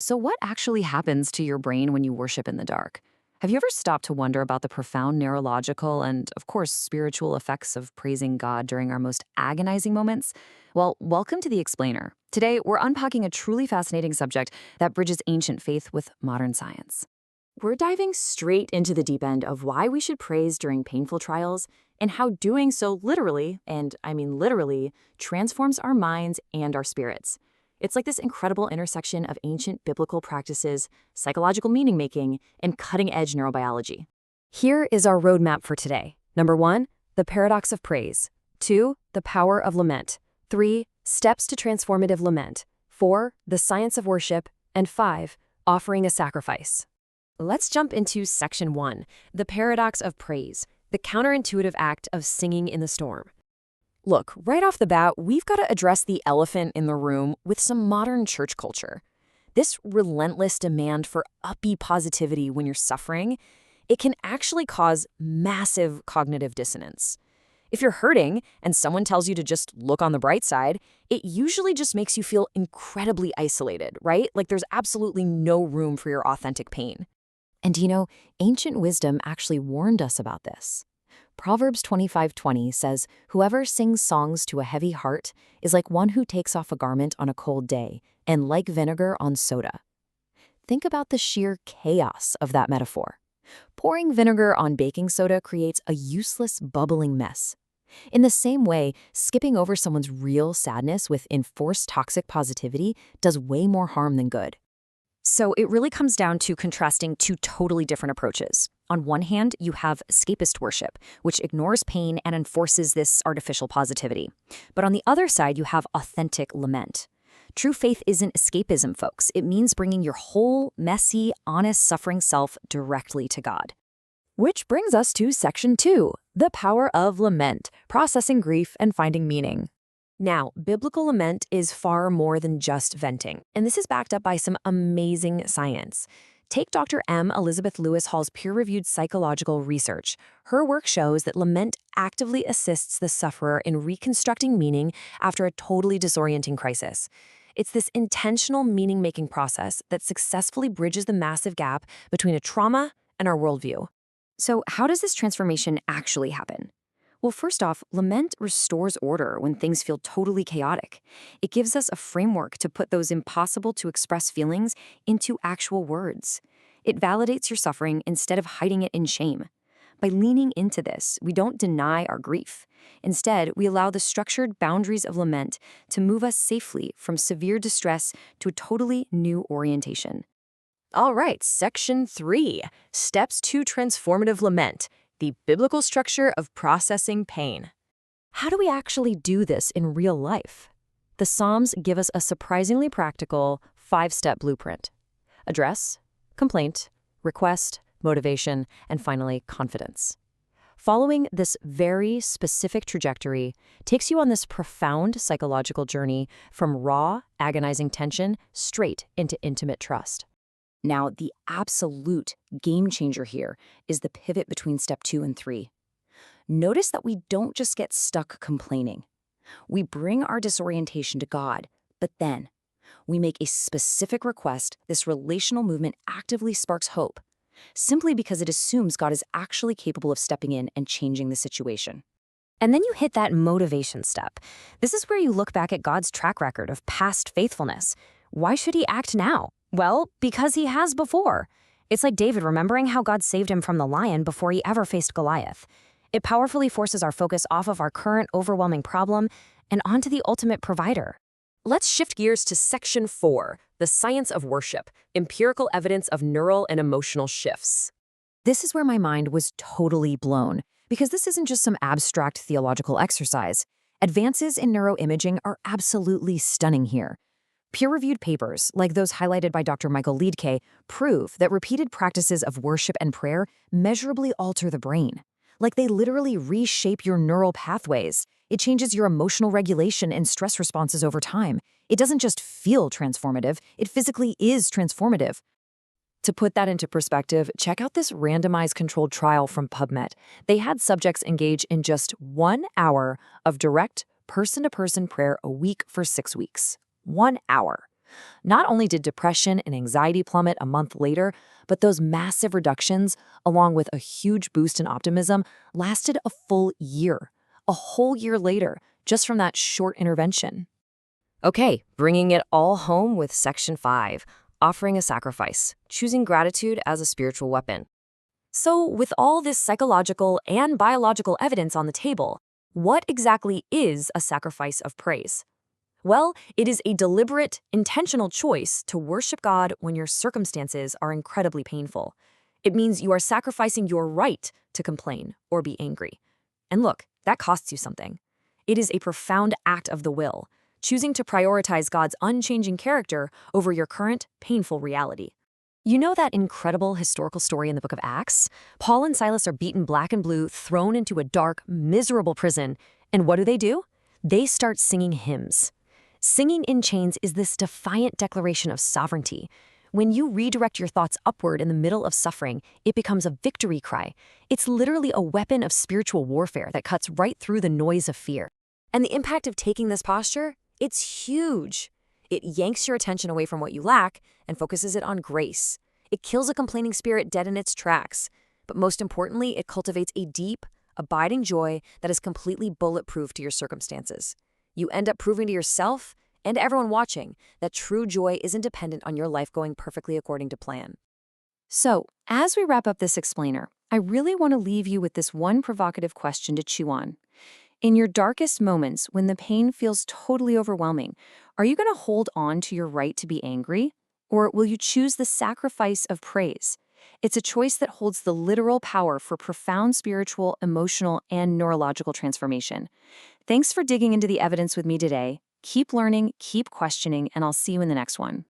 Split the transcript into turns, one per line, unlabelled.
So, what actually happens to your brain when you worship in the dark? Have you ever stopped to wonder about the profound neurological and, of course, spiritual effects of praising God during our most agonizing moments? Well, welcome to The Explainer. Today, we're unpacking a truly fascinating subject that bridges ancient faith with modern science. We're diving straight into the deep end of why we should praise during painful trials and how doing so literally, and I mean literally, transforms our minds and our spirits. It's like this incredible intersection of ancient biblical practices, psychological meaning making, and cutting edge neurobiology. Here is our roadmap for today. Number 1, the paradox of praise. 2, the power of lament. 3, steps to transformative lament. 4, the science of worship. And 5, offering a sacrifice. Let's jump into section 1, the paradox of praise, the counterintuitive act of singing in the storm. Look, right off the bat, we've got to address the elephant in the room with some modern church culture. This relentless demand for uppy positivity when you're suffering, it can actually cause massive cognitive dissonance. If you're hurting and someone tells you to just look on the bright side, it usually just makes you feel incredibly isolated, right? Like there's absolutely no room for your authentic pain. And ancient wisdom actually warned us about this. Proverbs 25:20 says, "Whoever sings songs to a heavy heart is like one who takes off a garment on a cold day, and like vinegar on soda." Think about the sheer chaos of that metaphor. Pouring vinegar on baking soda creates a useless, bubbling mess. In the same way, skipping over someone's real sadness with enforced toxic positivity does way more harm than good. So it really comes down to contrasting two totally different approaches. On one hand, you have escapist worship, which ignores pain and enforces this artificial positivity. But on the other side, you have authentic lament. True faith isn't escapism, folks. It means bringing your whole, messy, honest, suffering self directly to God. Which brings us to section 2, the power of lament, processing grief and finding meaning. Now, biblical lament is far more than just venting, and this is backed up by some amazing science. Take Dr. M. Elizabeth Lewis Hall's peer-reviewed psychological research. Her work shows that lament actively assists the sufferer in reconstructing meaning after a totally disorienting crisis. It's this intentional meaning-making process that successfully bridges the massive gap between a trauma and our worldview. So, how does this transformation actually happen? Well, first off, lament restores order when things feel totally chaotic. It gives us a framework to put those impossible to express feelings into actual words. It validates your suffering instead of hiding it in shame. By leaning into this, we don't deny our grief. Instead, we allow the structured boundaries of lament to move us safely from severe distress to a totally new orientation. All right, section 3, steps to transformative lament. The biblical structure of processing pain. How do we actually do this in real life? The Psalms give us a surprisingly practical 5-step blueprint. Address, complaint, request, motivation, and finally, confidence. Following this very specific trajectory takes you on this profound psychological journey from raw, agonizing tension straight into intimate trust. Now, the absolute game changer here is the pivot between step 2 and 3. Notice that we don't just get stuck complaining. We bring our disorientation to God, but then we make a specific request. This relational movement actively sparks hope, simply because it assumes God is actually capable of stepping in and changing the situation. And then you hit that motivation step. This is where you look back at God's track record of past faithfulness. Why should he act now? Well, because he has before. It's like David remembering how God saved him from the lion before he ever faced Goliath. It powerfully forces our focus off of our current overwhelming problem and onto the ultimate provider. Let's shift gears to section 4, the science of worship, empirical evidence of neural and emotional shifts. This is where my mind was totally blown, because this isn't just some abstract theological exercise. Advances in neuroimaging are absolutely stunning here. Peer-reviewed papers, like those highlighted by Dr. Michael Liedtke, prove that repeated practices of worship and prayer measurably alter the brain. Like they literally reshape your neural pathways. It changes your emotional regulation and stress responses over time. It doesn't just feel transformative, it physically is transformative. To put that into perspective, check out this randomized controlled trial from PubMed. They had subjects engage in just 1 hour of direct person-to-person prayer a week for 6 weeks. 1 hour.
Not only did depression and anxiety plummet a month later, but those massive reductions, along with a huge boost in optimism, lasted a full year. A whole year later, just from that short intervention. Okay, bringing it all home with Section 5, offering a sacrifice, choosing gratitude as a spiritual weapon. So, with all this psychological and biological evidence on the table, what exactly is a sacrifice of praise? Well, it is a deliberate, intentional choice to worship God when your circumstances are incredibly painful. It means you are sacrificing your right to complain or be angry. And look, that costs you something. It is a profound act of the will, choosing to prioritize God's unchanging character over your current painful reality. You know that incredible historical story in the book of Acts? Paul and Silas are beaten black and blue, thrown into a dark, miserable prison. And what do? They start singing hymns. Singing in chains is this defiant declaration of sovereignty. When you redirect your thoughts upward in the middle of suffering, it becomes a victory cry. It's literally a weapon of spiritual warfare that cuts right through the noise of fear. And the impact of taking this posture? It's huge. It yanks your attention away from what you lack and focuses it on grace. It kills a complaining spirit dead in its tracks. But most importantly, it cultivates a deep, abiding joy that is completely bulletproof to your circumstances. You end up proving to yourself and everyone watching that true joy isn't dependent on your life going perfectly according to plan.
So, as we wrap up this explainer, I really want to leave you with this one provocative question to chew on. In your darkest moments, when the pain feels totally overwhelming, are you going to hold on to your right to be angry? Or will you choose the sacrifice of praise? It's a choice that holds the literal power for profound spiritual, emotional, and neurological transformation. Thanks for digging into the evidence with me today. Keep learning, keep questioning, and I'll see you in the next one.